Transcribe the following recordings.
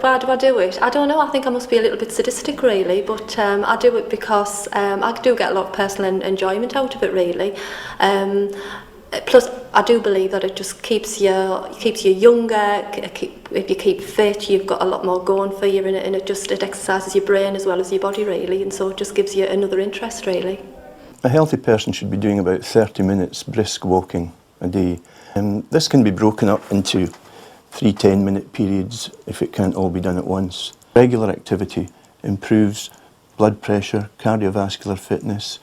Why do I do it? I don't know, I think I must be a little bit sadistic really, but I do it because I do get a lot of personal enjoyment out of it really. Plus, I do believe that it just keeps you younger. If you keep fit, you've got a lot more going for you, and it exercises your brain as well as your body really, and so it just gives you another interest really. A healthy person should be doing about 30 minutes brisk walking a day. This can be broken up into 3 10-minute periods if it can't all be done at once. Regular activity improves blood pressure, cardiovascular fitness,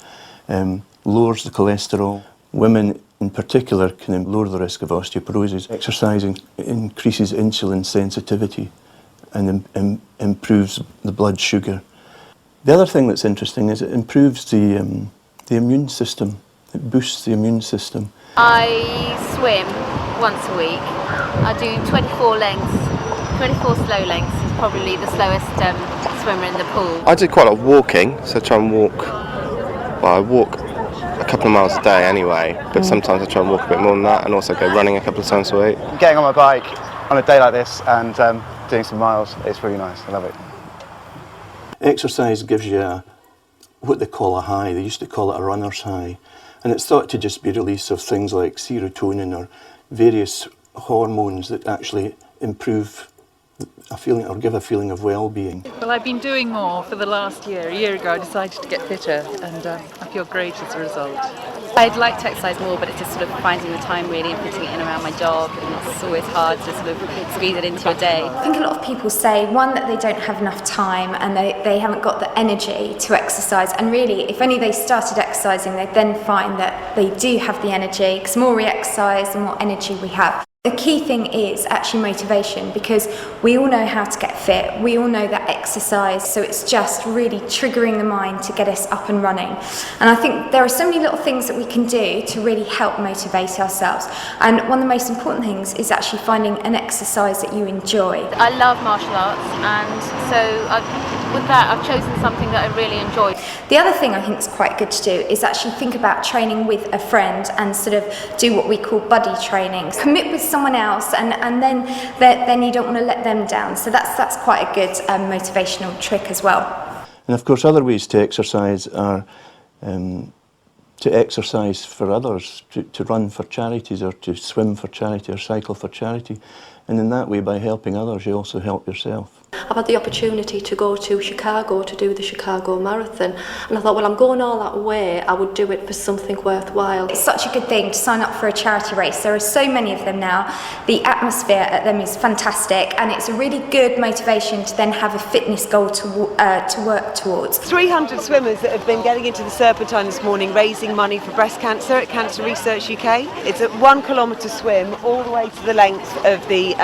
lowers the cholesterol. Women in particular can lower the risk of osteoporosis. Exercising increases insulin sensitivity and improves the blood sugar. The other thing that's interesting is it improves the immune system. It boosts the immune system. I swim once a week. I do 24 slow lengths. Is probably the slowest swimmer in the pool. I do quite a lot of walking, so I try and walk. Well, I walk a couple of miles a day anyway, but sometimes I try and walk a bit more than that, and also go running a couple of times a week. Getting on my bike on a day like this and doing some miles, it's really nice. I love it. Exercise gives you what they call a high. They used to call it a runner's high, and it's thought to just be release of things like serotonin or various hormones that actually improve a feeling or give a feeling of well-being. Well, I've been doing more for the last year. A year ago I decided to get fitter, and I feel great as a result. I'd like to exercise more, but it's just sort of finding the time really and fitting it in around my job, and it's always hard to sort of squeeze it into a day. I think a lot of people say, one, that they don't have enough time and they haven't got the energy to exercise, and really if only they started exercising they'd then find that they do have the energy, because the more we exercise the more energy we have. The key thing is actually motivation, because we all know how to get fit, we all know that exercise, so it's just really triggering the mind to get us up and running. And I think there are so many little things that we can do to really help motivate ourselves, and one of the most important things is actually finding an exercise that you enjoy. I love martial arts, and so with that I've chosen something that I really enjoy. The other thing I think is quite good to do is actually think about training with a friend and sort of do what we call buddy training. Commit with someone else, and then you don't want to let them down. So that's quite a good motivational trick as well. And of course other ways to exercise are to exercise for others, to run for charities or to swim for charity or cycle for charity. And in that way, by helping others, you also help yourself. I've had the opportunity to go to Chicago to do the Chicago Marathon, and I thought, well, I'm going all that way, I would do it for something worthwhile. It's such a good thing to sign up for a charity race. There are so many of them now. The atmosphere at them is fantastic, and it's a really good motivation to then have a fitness goal to work towards. 300 swimmers that have been getting into the Serpentine this morning, raising money for breast cancer at Cancer Research UK. It's a 1 kilometre swim all the way to the length of the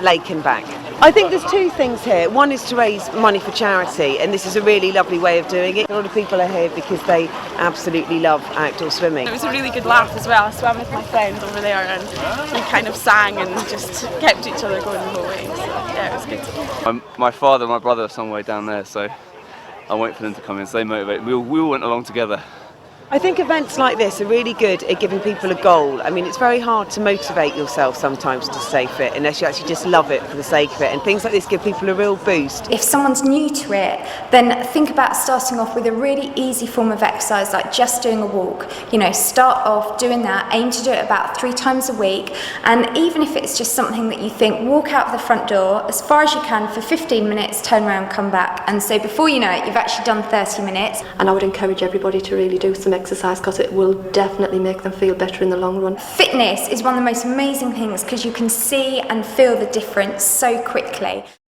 lake and back. I think there's two things here. One is to raise money for charity, and this is a really lovely way of doing it. A lot of people are here because they absolutely love outdoor swimming. It was a really good laugh as well. I swam with my friends over there and we kind of sang and just kept each other going the whole way. So yeah, it was good. My father and my brother are somewhere down there, so I'll wait for them to come in, so they motivate. We all went along together. I think events like this are really good at giving people a goal. I mean, it's very hard to motivate yourself sometimes to stay fit unless you actually just love it for the sake of it, and things like this give people a real boost. If someone's new to it, then think about starting off with a really easy form of exercise, like just doing a walk. You know, start off doing that, aim to do it about 3 times a week, and even if it's just something that you think, walk out of the front door as far as you can for 15 minutes, turn around, come back, and so before you know it, you've actually done 30 minutes. And I would encourage everybody to really do some exercise, because it will definitely make them feel better in the long run. Fitness is one of the most amazing things because you can see and feel the difference so quickly.